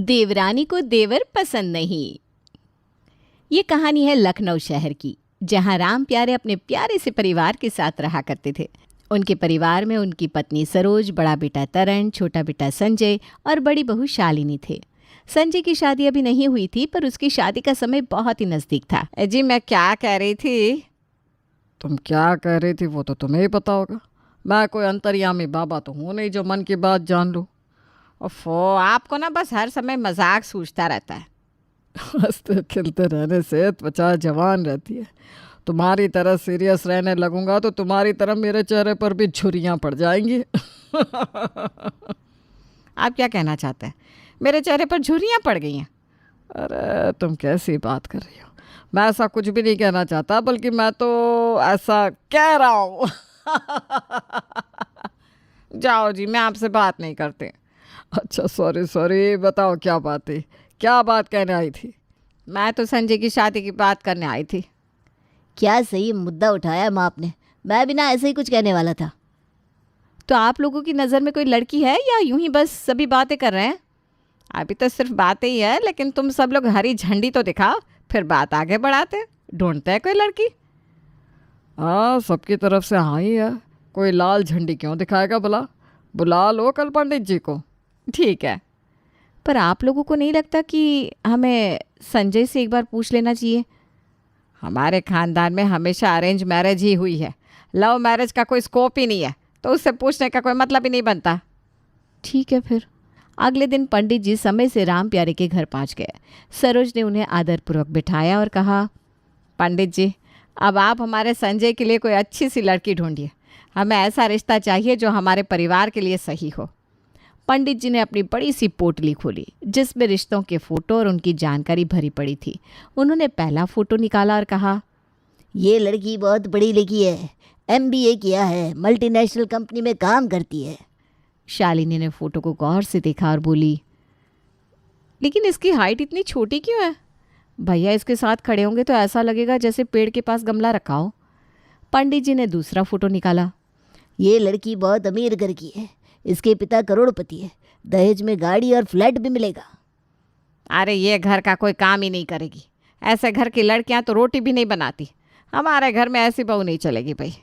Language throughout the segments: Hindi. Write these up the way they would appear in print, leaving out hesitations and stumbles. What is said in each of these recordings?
देवरानी को देवर पसंद नहीं। ये कहानी है लखनऊ शहर की, जहां राम प्यारे अपने प्यारे से परिवार के साथ रहा करते थे। उनके परिवार में उनकी पत्नी सरोज, बड़ा बेटा तरण, छोटा बेटा संजय और बड़ी बहू शालिनी थे। संजय की शादी अभी नहीं हुई थी, पर उसकी शादी का समय बहुत ही नज़दीक था। जी मैं क्या कह रही थी? तुम क्या कह रही थी वो तो तुम्हें ही पता होगा। मैं कोई अंतर्यामी बाबा तो हूँ नहीं जो मन की बात जान लूँ। ओफो, आपको ना बस हर समय मजाक सूझता रहता है। हंसते खिलते रहने से त्वचा जवान रहती है। तुम्हारी तरह सीरियस रहने लगूंगा तो तुम्हारी तरह मेरे चेहरे पर भी झुर्रियाँ पड़ जाएंगी। आप क्या कहना चाहते हैं? मेरे चेहरे पर झुर्रियाँ पड़ गई हैं? अरे तुम कैसी बात कर रही हो? मैं ऐसा कुछ भी नहीं कहना चाहता, बल्कि मैं तो ऐसा कह रहा हूँ। जाओ जी, मैं आपसे बात नहीं करती। अच्छा सॉरी, बताओ क्या बात थी? क्या बात कहने आई थी? मैं तो संजय की शादी की बात करने आई थी। क्या सही मुद्दा उठाया माँ आपने। मैं भी ना ऐसे ही कुछ कहने वाला था। तो आप लोगों की नज़र में कोई लड़की है या यूं ही बस सभी बातें कर रहे हैं? अभी तो सिर्फ बातें ही है, लेकिन तुम सब लोग हरी झंडी तो दिखाओ, फिर बात आगे बढ़ाते। ढूंढते हैं कोई लड़की। हाँ, सबकी तरफ से हाँ ही है। कोई लाल झंडी क्यों दिखाएगा भला? बुला लो कल पंडित जी को। ठीक है, पर आप लोगों को नहीं लगता कि हमें संजय से एक बार पूछ लेना चाहिए? हमारे खानदान में हमेशा अरेंज मैरिज ही हुई है। लव मैरिज का कोई स्कोप ही नहीं है, तो उससे पूछने का कोई मतलब ही नहीं बनता। ठीक है फिर। अगले दिन पंडित जी समय से राम प्यारे के घर पहुंच गए। सरोज ने उन्हें आदरपूर्वक बिठाया और कहा, पंडित जी, अब आप हमारे संजय के लिए कोई अच्छी सी लड़की ढूंढिए। हमें ऐसा रिश्ता चाहिए जो हमारे परिवार के लिए सही हो। पंडित जी ने अपनी बड़ी सी पोटली खोली, जिसमें रिश्तों के फ़ोटो और उनकी जानकारी भरी पड़ी थी। उन्होंने पहला फ़ोटो निकाला और कहा, ये लड़की बहुत पढ़ी लिखी है, MBA किया है, मल्टीनेशनल कंपनी में काम करती है। शालिनी ने फ़ोटो को गौर से देखा और बोली, लेकिन इसकी हाइट इतनी छोटी क्यों है? भैया इसके साथ खड़े होंगे तो ऐसा लगेगा जैसे पेड़ के पास गमला रखा हो। पंडित जी ने दूसरा फ़ोटो निकाला। ये लड़की बहुत अमीर घर की है, इसके पिता करोड़पति है, दहेज में गाड़ी और फ्लैट भी मिलेगा। अरे ये घर का कोई काम ही नहीं करेगी। ऐसे घर की लड़कियां तो रोटी भी नहीं बनाती। हमारे घर में ऐसी बहू नहीं चलेगी भाई।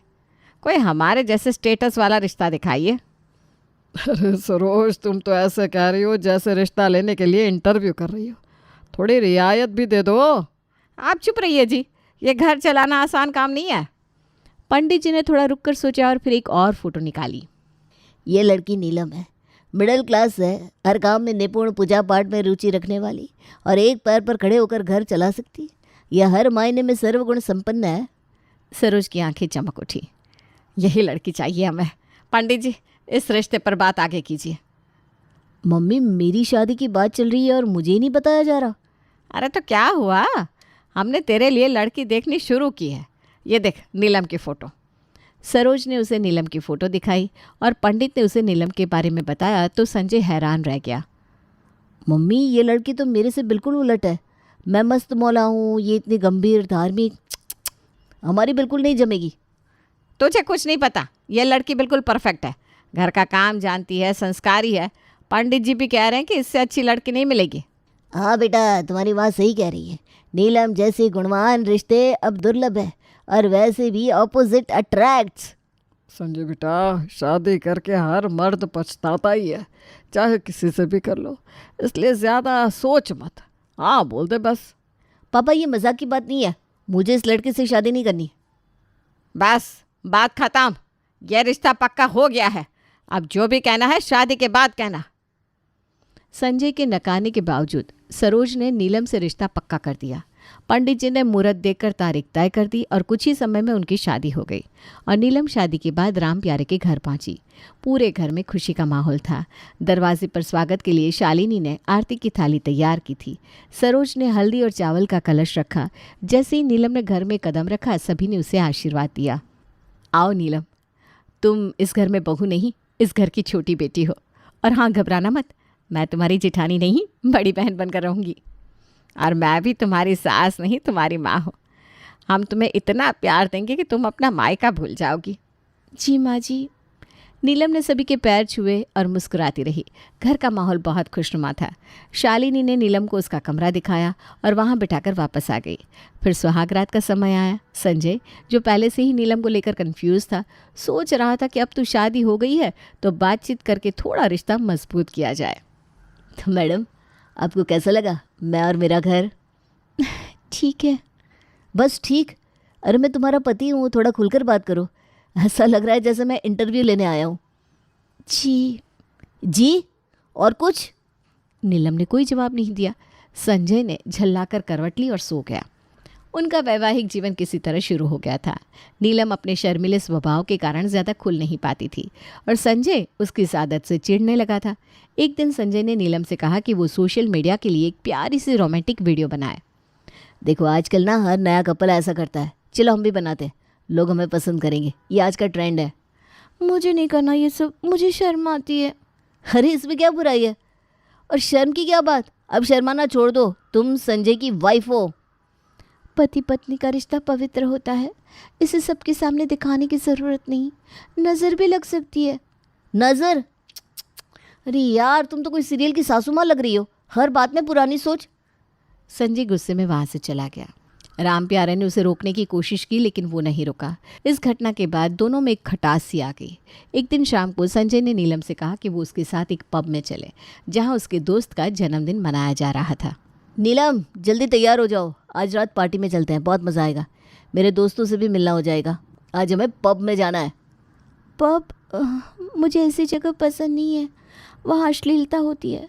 कोई हमारे जैसे स्टेटस वाला रिश्ता दिखाइए। अरे सरोज, तुम तो ऐसे कह रही हो जैसे रिश्ता लेने के लिए इंटरव्यू कर रही हो। थोड़ी रियायत भी दे दो। आप चुप रहिए जी, ये घर चलाना आसान काम नहीं है। पंडित जी ने थोड़ा रुक कर सोचा और फिर एक और फ़ोटो निकाली। ये लड़की नीलम है, मिडिल क्लास है, हर काम में निपुण, पूजा पाठ में रुचि रखने वाली और एक पैर पर खड़े होकर घर चला सकती। यह हर मायने में सर्वगुण संपन्न है। सरोज की आंखें चमक उठी। यही लड़की चाहिए हमें। पंडित जी, इस रिश्ते पर बात आगे कीजिए। मम्मी, मेरी शादी की बात चल रही है और मुझे नहीं बताया जा रहा। अरे तो क्या हुआ, हमने तेरे लिए लड़की देखनी शुरू की है। ये देख नीलम की फ़ोटो। सरोज ने उसे नीलम की फ़ोटो दिखाई और पंडित ने उसे नीलम के बारे में बताया तो संजय हैरान रह गया। मम्मी, ये लड़की तो मेरे से बिल्कुल उलट है। मैं मस्त मौला हूँ, ये इतनी गंभीर, धार्मिक, हमारी बिल्कुल नहीं जमेगी। तुझे कुछ नहीं पता, ये लड़की बिल्कुल परफेक्ट है। घर का काम जानती है, संस्कारी है। पंडित जी भी कह रहे हैं कि इससे अच्छी लड़की नहीं मिलेगी। हाँ बेटा, तुम्हारी बात सही कह रही है। नीलम जैसे गुणवान रिश्ते अब दुर्लभ है, और वैसे भी ऑपोजिट अट्रैक्ट्स। संजय बेटा, शादी करके हर मर्द पछताता ही है, चाहे किसी से भी कर लो। इसलिए ज़्यादा सोच मत, हाँ बोल दे बस। पापा, ये मजाक की बात नहीं है। मुझे इस लड़के से शादी नहीं करनी। बस बात खत्म। यह रिश्ता पक्का हो गया है। अब जो भी कहना है शादी के बाद कहना। संजय के नकारने के बावजूद सरोज ने नीलम से रिश्ता पक्का कर दिया। पंडित जी ने मुहूर्त देखकर तारीख तय कर दी और कुछ ही समय में उनकी शादी हो गई और नीलम शादी के बाद राम प्यारे के घर पहुंची। पूरे घर में खुशी का माहौल था। दरवाजे पर स्वागत के लिए शालिनी ने आरती की थाली तैयार की थी। सरोज ने हल्दी और चावल का कलश रखा। जैसे ही नीलम ने घर में कदम रखा, सभी ने उसे आशीर्वाद दिया। आओ नीलम, तुम इस घर में बहू नहीं, इस घर की छोटी बेटी हो। और हाँ, घबराना मत, मैं तुम्हारी जेठानी नहीं, बड़ी बहन बनकर रहूँगी। और मैं भी तुम्हारी सास नहीं, तुम्हारी माँ हूँ। हम तुम्हें इतना प्यार देंगे कि तुम अपना मायका भूल जाओगी। जी माँ जी। नीलम ने सभी के पैर छुए और मुस्कुराती रही। घर का माहौल बहुत खुशनुमा था। शालिनी ने नीलम को उसका कमरा दिखाया और वहां बिठाकर वापस आ गई। फिर सुहागरात का समय आया। संजय, जो पहले से ही नीलम को लेकर कंफ्यूज था, सोच रहा था कि अब तो शादी हो गई है तो बातचीत करके थोड़ा रिश्ता मजबूत किया जाए। तो मैडम, आपको कैसा लगा मैं और मेरा घर? ठीक है। बस ठीक? अरे मैं तुम्हारा पति हूँ, थोड़ा खुलकर बात करो। ऐसा लग रहा है जैसे मैं इंटरव्यू लेने आया हूँ। जी। जी? और कुछ? नीलम ने कोई जवाब नहीं दिया। संजय ने झल्लाकर करवट ली और सो गया। उनका वैवाहिक जीवन किसी तरह शुरू हो गया था। नीलम अपने शर्मीले स्वभाव के कारण ज़्यादा खुल नहीं पाती थी और संजय उसकी इस आदत से चिढ़ने लगा था। एक दिन संजय ने नीलम से कहा कि वो सोशल मीडिया के लिए एक प्यारी सी रोमांटिक वीडियो बनाए। देखो आजकल ना हर नया कपल ऐसा करता है, चलो हम भी बनाते हैं, लोग हमें पसंद करेंगे, ये आज का ट्रेंड है। मुझे नहीं करना ये सब, मुझे शर्म आती है। अरे इसमें क्या बुराई है? और शर्म की क्या बात? अब शर्माना छोड़ दो, तुम संजय की वाइफ हो। पति पत्नी का रिश्ता पवित्र होता है, इसे सबके सामने दिखाने की ज़रूरत नहीं। नज़र भी लग सकती है। नज़र? अरे यार, तुम तो कोई सीरियल की सासू माँ लग रही हो, हर बात में पुरानी सोच। संजय गुस्से में वहाँ से चला गया। राम प्यारे ने उसे रोकने की कोशिश की लेकिन वो नहीं रुका। इस घटना के बाद दोनों में एक खटास सी आ गई। एक दिन शाम को संजय ने नीलम से कहा कि वो उसके साथ एक पब में चले जहाँ उसके दोस्त का जन्मदिन मनाया जा रहा था। नीलम, जल्दी तैयार हो जाओ, आज रात पार्टी में चलते हैं, बहुत मज़ा आएगा, मेरे दोस्तों से भी मिलना हो जाएगा। आज हमें पब में जाना है। पब? मुझे ऐसी जगह पसंद नहीं है, वहाँ अश्लीलता होती है,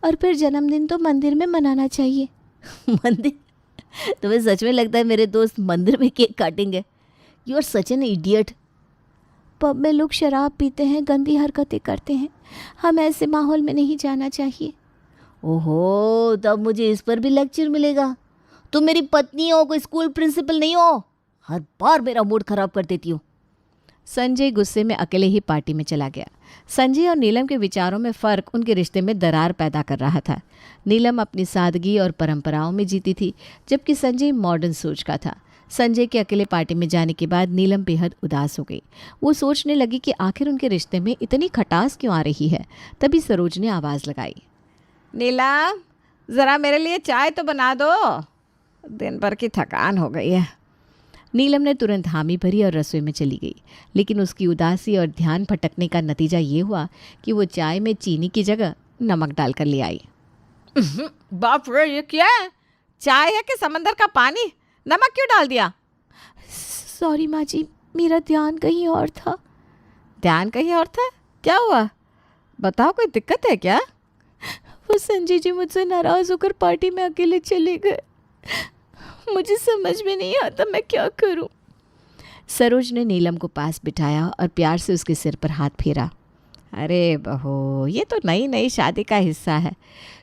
और फिर जन्मदिन तो मंदिर में मनाना चाहिए। मंदिर? तुम्हें सच में लगता है मेरे दोस्त मंदिर में केक काटेंगे? You are such an idiot. Pub में लोग शराब पीते हैं, गंदी हरकतें करते हैं, हमें ऐसे माहौल में नहीं जाना चाहिए। ओहो, तब मुझे इस पर भी लेक्चर मिलेगा। तुम मेरी पत्नी हो, कोई स्कूल प्रिंसिपल नहीं हो, हर बार मेरा मूड खराब कर देती हो। संजय गुस्से में अकेले ही पार्टी में चला गया। संजय और नीलम के विचारों में फ़र्क उनके रिश्ते में दरार पैदा कर रहा था। नीलम अपनी सादगी और परंपराओं में जीती थी, जबकि संजय मॉडर्न सोच का था। संजय के अकेले पार्टी में जाने के बाद नीलम बेहद उदास हो गई। वो सोचने लगी कि आखिर उनके रिश्ते में इतनी खटास क्यों आ रही है। तभी सरोज ने आवाज़ लगाई, नीलम, ज़रा मेरे लिए चाय तो बना दो, दिन भर की थकान हो गई है। नीलम ने तुरंत हामी भरी और रसोई में चली गई, लेकिन उसकी उदासी और ध्यान भटकने का नतीजा ये हुआ कि वो चाय में चीनी की जगह नमक डालकर ले आई। बाप रे, ये क्या है? चाय है कि समंदर का पानी? नमक क्यों डाल दिया? सॉरी माँ जी, मेरा ध्यान कहीं और था। ध्यान कहीं और था? क्या हुआ? बताओ, कोई दिक्कत है क्या? वो संजय जी मुझसे नाराज़ होकर पार्टी में अकेले चले गए। मुझे समझ में नहीं आता मैं क्या करूं। सरोज ने नीलम को पास बिठाया और प्यार से उसके सिर पर हाथ फेरा। अरे बहू, ये तो नई नई शादी का हिस्सा है।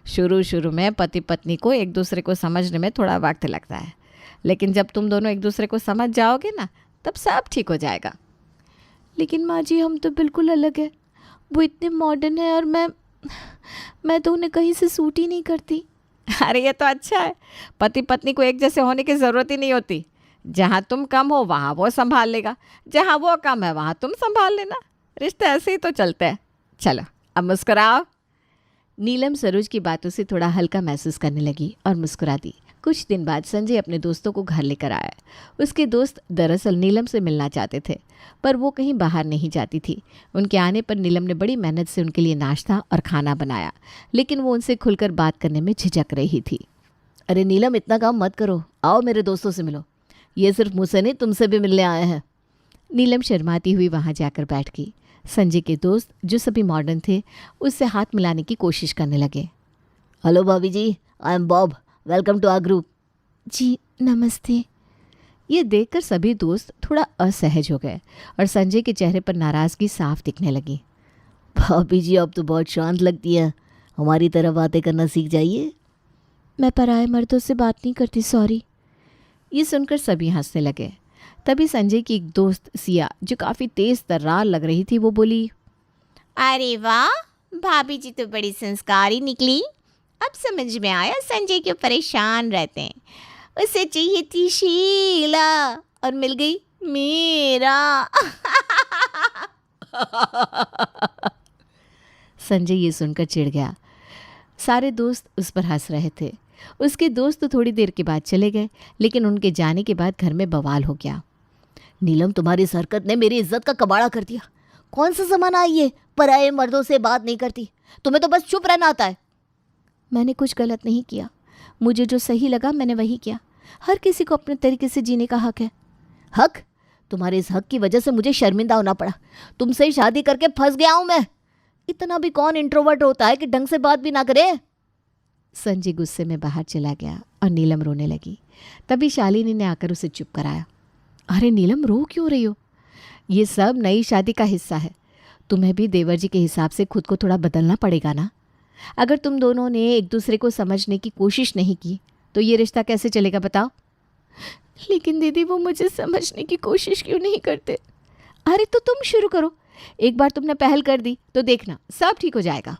शुरू शुरू में पति पत्नी को एक दूसरे को समझने में थोड़ा वक्त लगता है, लेकिन जब तुम दोनों एक दूसरे को समझ जाओगे ना, तब सब ठीक हो जाएगा। लेकिन माँ जी, हम तो बिल्कुल अलग है। वो इतने मॉडर्न है और मैं तो उन्हें कहीं से सूट ही नहीं करती। अरे ये तो अच्छा है, पति पत्नी को एक जैसे होने की ज़रूरत ही नहीं होती। जहाँ तुम कम हो वहाँ वो संभाल लेगा, जहाँ वो कम है वहाँ तुम संभाल लेना। रिश्ते ऐसे ही तो चलते हैं। चलो अब मुस्कुराओ। नीलम सरोज की बातों से थोड़ा हल्का महसूस करने लगी और मुस्कुरा दी। कुछ दिन बाद संजय अपने दोस्तों को घर लेकर आया। उसके दोस्त दरअसल नीलम से मिलना चाहते थे, पर वो कहीं बाहर नहीं जाती थी। उनके आने पर नीलम ने बड़ी मेहनत से उनके लिए नाश्ता और खाना बनाया, लेकिन वो उनसे खुलकर बात करने में झिझक रही थी। अरे नीलम, इतना काम मत करो, आओ मेरे दोस्तों से मिलो। ये सिर्फ मुझसे नहीं, तुमसे भी मिलने आए हैं। नीलम शर्माती हुई वहाँ जाकर बैठ गई। संजय के दोस्त, जो सभी मॉडर्न थे, उससे हाथ मिलाने की कोशिश करने लगे। हेलो भाभी जी, I am Bob, welcome to our group. जी नमस्ते। ये देखकर सभी दोस्त थोड़ा असहज हो गए और संजय के चेहरे पर नाराज़गी साफ दिखने लगी। भाभी जी, आप तो बहुत शांत लगती है, हमारी तरह बातें करना सीख जाइए। मैं पराये मर्दों से बात नहीं करती, सॉरी। ये सुनकर सभी हंसने लगे। तभी संजय की एक दोस्त सिया, जो काफ़ी तेज़ तर्रार लग रही थी, वो बोली, अरे वाह, भाभी जी तो बड़ी संस्कारी निकली। अब समझ में आया संजय क्यों परेशान रहते हैं। उसे चाहिए थी शीला और मिल गई मीरा। संजय ये सुनकर चिढ़ गया। सारे दोस्त उस पर हंस रहे थे। उसके दोस्त तो थोड़ी देर के बाद चले गए, लेकिन उनके जाने के बाद घर में बवाल हो गया। नीलम, तुम्हारी इस हरकत ने मेरी इज्जत का कबाड़ा कर दिया। कौन सा जमाना आई है, पराये मर्दों से बात नहीं करती। तुम्हें तो बस चुप रहना आता है। मैंने कुछ गलत नहीं किया, मुझे जो सही लगा मैंने वही किया। हर किसी को अपने तरीके से जीने का हक है। हक? तुम्हारे इस हक की वजह से मुझे शर्मिंदा होना पड़ा। तुमसे शादी करके फंस गया हूं मैं। इतना भी कौन इंट्रोवर्ट होता है कि ढंग से बात भी ना करे। संजय गुस्से में बाहर चला गया और नीलम रोने लगी। तभी शालिनी ने आकर उसे चुप कराया। अरे नीलम, रो क्यों रही हो? ये सब नई शादी का हिस्सा है। तुम्हें भी देवर जी के हिसाब से खुद को थोड़ा बदलना पड़ेगा ना। अगर तुम दोनों ने एक दूसरे को समझने की कोशिश नहीं की तो ये रिश्ता कैसे चलेगा बताओ? लेकिन दीदी, वो मुझे समझने की कोशिश क्यों नहीं करते? अरे तो तुम शुरू करो। एक बार तुमने पहल कर दी तो देखना सब ठीक हो जाएगा।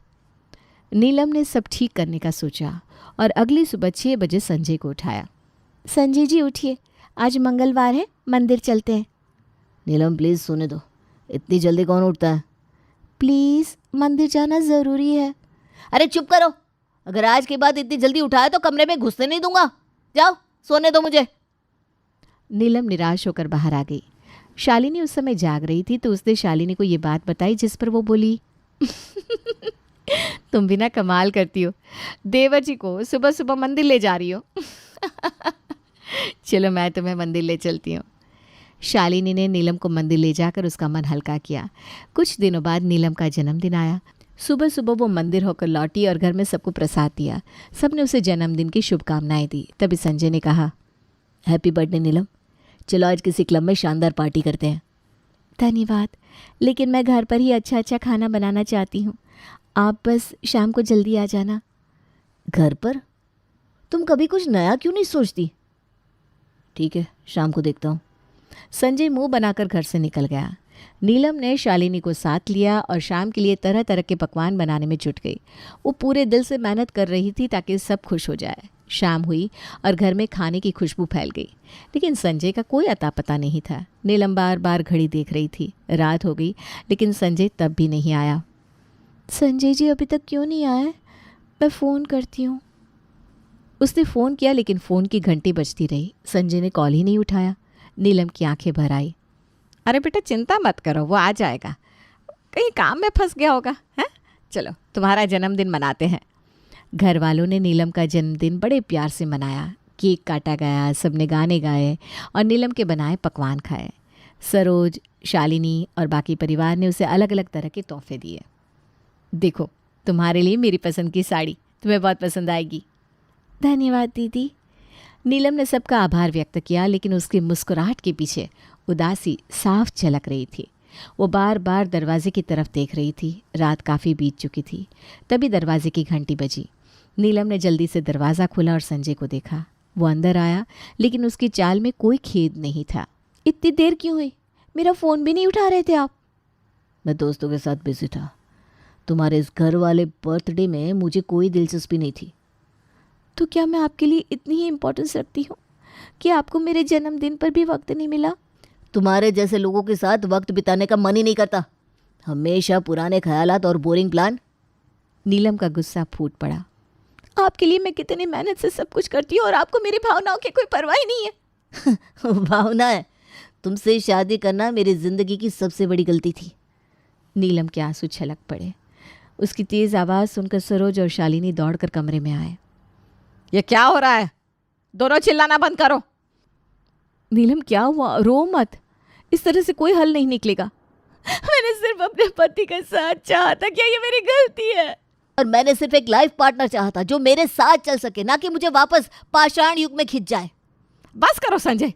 नीलम ने सब ठीक करने का सोचा और अगली सुबह 6 बजे संजय को उठाया। संजय जी उठिए, आज मंगलवार है, मंदिर चलते हैं। नीलम प्लीज़ सोने दो, इतनी जल्दी कौन उठता है? प्लीज़, मंदिर जाना ज़रूरी है। अरे चुप करो। अगर आज के बाद इतनी जल्दी उठाया तो कमरे में घुसने नहीं दूंगा। जाओ, सोने दो मुझे। नीलम निराश होकर बाहर आ गई। शालिनी उस समय जाग रही थी तो उसने शालिनी को ये बात बताई, जिस पर वो बोली तुम भी ना कमाल करती हो, देवर जी को सुबह सुबह मंदिर ले जा रही हो। चलो मैं तुम्हें मंदिर ले चलती हूँ। शालिनी ने नीलम को मंदिर ले जाकर उसका मन हल्का किया। कुछ दिनों बाद नीलम का जन्मदिन आया। सुबह सुबह वो मंदिर होकर लौटी और घर में सबको प्रसाद दिया। सबने उसे जन्मदिन की शुभकामनाएं दी। तभी संजय ने कहा, हैप्पी बर्थडे नीलम, चलो आज किसी क्लब में शानदार पार्टी करते हैं। धन्यवाद, लेकिन मैं घर पर ही अच्छा अच्छा खाना बनाना चाहती हूँ। आप बस शाम को जल्दी आ जाना। घर पर? तुम कभी कुछ नया क्यों नहीं सोचती? ठीक है, शाम को देखता हूँ। संजय मुंह बनाकर घर से निकल गया। नीलम ने शालिनी को साथ लिया और शाम के लिए तरह तरह के पकवान बनाने में जुट गई। वो पूरे दिल से मेहनत कर रही थी ताकि सब खुश हो जाए। शाम हुई और घर में खाने की खुशबू फैल गई, लेकिन संजय का कोई अता पता नहीं था। नीलम बार बार घड़ी देख रही थी। रात हो गई लेकिन संजय तब भी नहीं आया। संजय जी अभी तक क्यों नहीं आए? मैं फ़ोन करती हूँ। उसने फ़ोन किया लेकिन फ़ोन की घंटी बजती रही। संजय ने कॉल ही नहीं उठाया। नीलम की आंखें भर आई। अरे बेटा चिंता मत करो, वो आ जाएगा, कहीं काम में फंस गया होगा। हैं, चलो तुम्हारा जन्मदिन मनाते हैं। घर वालों ने नीलम का जन्मदिन बड़े प्यार से मनाया। केक काटा गया, सबने गाने गाए और नीलम के बनाए पकवान खाए। सरोज, शालिनी और बाकी परिवार ने उसे अलग अलग तरह के तोहफे दिए। देखो तुम्हारे लिए मेरी पसंद की साड़ी, तुम्हें बहुत पसंद आएगी। धन्यवाद दीदी। नीलम ने सबका आभार व्यक्त किया, लेकिन उसकी मुस्कुराहट के पीछे उदासी साफ झलक रही थी। वो बार बार दरवाजे की तरफ देख रही थी। रात काफ़ी बीत चुकी थी। तभी दरवाजे की घंटी बजी। नीलम ने जल्दी से दरवाज़ा खोला और संजय को देखा। वो अंदर आया लेकिन उसकी चाल में कोई खेद नहीं था। इतनी देर क्यों हुई? मेरा फ़ोन भी नहीं उठा रहे थे आप? मैं दोस्तों के साथ बिजी था। तुम्हारे इस घर वाले बर्थडे में मुझे कोई दिलचस्पी नहीं थी। तो क्या मैं आपके लिए इतनी ही इम्पोर्टेंस रखती हूँ कि आपको मेरे जन्मदिन पर भी वक्त नहीं मिला? तुम्हारे जैसे लोगों के साथ वक्त बिताने का मन ही नहीं करता। हमेशा पुराने ख्यालात और बोरिंग प्लान। नीलम का गुस्सा फूट पड़ा। आपके लिए मैं कितनी मेहनत से सब कुछ करती हूँ और आपको मेरी भावनाओं की कोई परवाह ही नहीं है। भावना है? तुमसे शादी करना मेरी जिंदगी की सबसे बड़ी गलती थी। नीलम के आंसू छलक पड़े। उसकी तेज़ आवाज़ सुनकर सरोज और शालिनी दौड़कर कमरे में आए। ये क्या हो रहा है? दोनों चिल्लाना बंद करो। नीलम क्या हुआ? रो मत, इस तरह से कोई हल नहीं निकलेगा। मैंने सिर्फ अपने पति का साथ चाहा था। क्या ये मेरी गलती है? और मैंने सिर्फ एक लाइफ पार्टनर चाहा था जो मेरे साथ चल सके, ना कि मुझे वापस पाषाण युग में खिंच जाए। बस करो संजय,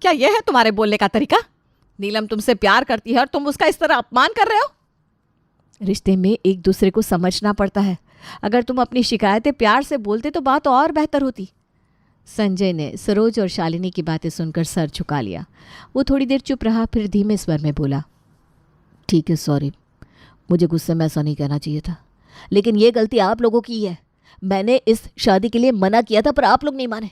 क्या यह है तुम्हारे बोलने का तरीका? नीलम तुमसे प्यार करती है और तुम उसका इस तरह अपमान कर रहे हो। रिश्ते में एक दूसरे को समझना पड़ता है। अगर तुम अपनी शिकायतें प्यार से बोलते तो बात और बेहतर होती। संजय ने सरोज और शालिनी की बातें सुनकर सर झुका लिया। वो थोड़ी देर चुप रहा, फिर धीमे स्वर में बोला, ठीक है, सॉरी, मुझे गुस्से में ऐसा नहीं कहना चाहिए था, लेकिन ये गलती आप लोगों की है। मैंने इस शादी के लिए मना किया था पर आप लोग नहीं माने।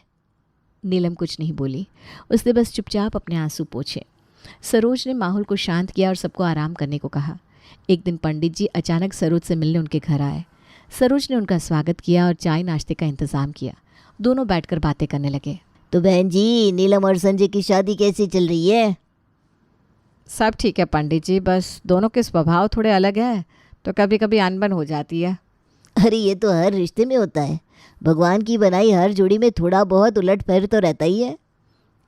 नीलम कुछ नहीं बोली। उसने बस चुपचाप अपने आंसू पोंछे। सरोज ने माहौल को शांत किया और सबको आराम करने को कहा। एक दिन पंडित जी अचानक सरोज से मिलने उनके घर आए। सरोज ने उनका स्वागत किया और चाय नाश्ते का इंतज़ाम किया। दोनों बैठकर बातें करने लगे। तो बहन जी, नीलम और संजय की शादी कैसी चल रही है? सब ठीक है पंडित जी, बस दोनों के स्वभाव थोड़े अलग हैं तो कभी कभी अनबन हो जाती है। अरे ये तो हर रिश्ते में होता है। भगवान की बनाई हर जोड़ी में थोड़ा बहुत उलट फेर तो रहता ही है।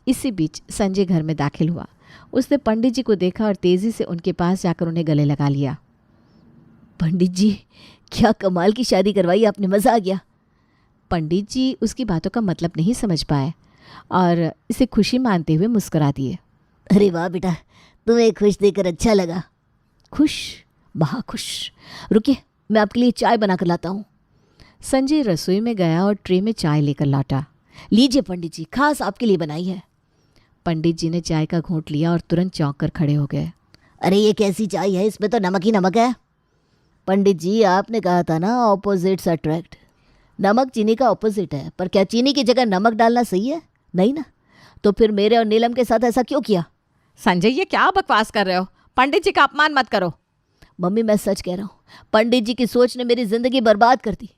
इसी बीच संजय घर में दाखिल हुआ। उसने पंडित जी को देखा और तेज़ी से उनके पास जाकर उन्हें गले लगा लिया। पंडित जी, क्या कमाल की शादी करवाई आपने, मज़ा आ गया। पंडित जी उसकी बातों का मतलब नहीं समझ पाए और इसे खुशी मानते हुए मुस्कुरा दिए। अरे वाह बेटा, तुम्हें खुश देखकर अच्छा लगा। खुश, महाखुश। रुकिए, मैं आपके लिए चाय बना कर लाता हूँ। संजय रसोई में गया और ट्रे में चाय लेकर लौटा। लीजिए पंडित जी, खास आपके लिए बनाई है। पंडित जी ने चाय का घूंट लिया और तुरंत चौंक कर खड़े हो गए। अरे ये कैसी चाय है, इसमें तो नमक ही नमक है। पंडित जी, आपने कहा था ना ऑपोजिट्स अट्रैक्ट। नमक चीनी का ऑपोजिट है, पर क्या चीनी की जगह नमक डालना सही है? नहीं ना। तो फिर मेरे और नीलम के साथ ऐसा क्यों किया? संजय, ये क्या बकवास कर रहे हो? पंडित जी का अपमान मत करो। मम्मी, मैं सच कह रहा हूँ, पंडित जी की सोच ने मेरी ज़िंदगी बर्बाद कर दी।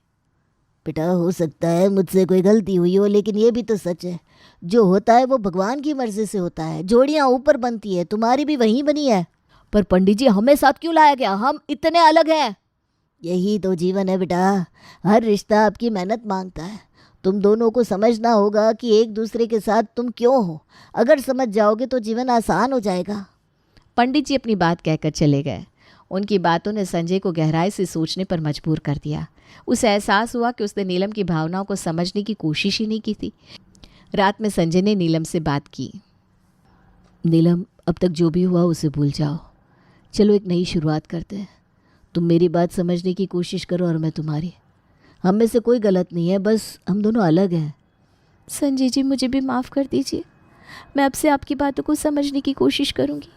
बेटा, हो सकता है मुझसे कोई गलती हुई हो, लेकिन ये भी तो सच है, जो होता है वो भगवान की मर्जी से होता है। जोड़ियाँ ऊपर बनती है, तुम्हारी भी वहीं बनी है। पर पंडित जी, हमें साथ क्यों लाया गया? हम इतने अलग हैं। यही तो जीवन है बेटा, हर रिश्ता आपकी मेहनत मांगता है। तुम दोनों को समझना होगा कि एक दूसरे के साथ तुम क्यों हो। अगर समझ जाओगे तो जीवन आसान हो जाएगा। पंडित जी अपनी बात कहकर चले गए। उनकी बातों ने संजय को गहराई से सोचने पर मजबूर कर दिया। उसे एहसास हुआ कि उसने नीलम की भावनाओं को समझने की कोशिश ही नहीं की थी। रात में संजय ने नीलम से बात की। नीलम, अब तक जो भी हुआ उसे भूल जाओ। चलो एक नई शुरुआत करते हैं। तुम मेरी बात समझने की कोशिश करो और मैं तुम्हारी। हम में से कोई गलत नहीं है, बस हम दोनों अलग हैं। संजय जी, मुझे भी माफ़ कर दीजिए। मैं अब से आपकी बातों को समझने की कोशिश करूंगी।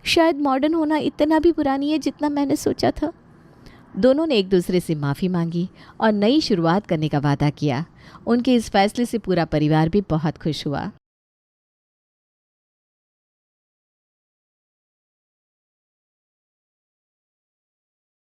शायद मॉडर्न होना इतना भी बुरा नहीं है जितना मैंने सोचा था। दोनों ने एक दूसरे से माफ़ी मांगी और नई शुरुआत करने का वादा किया। उनके इस फैसले से पूरा परिवार भी बहुत खुश हुआ।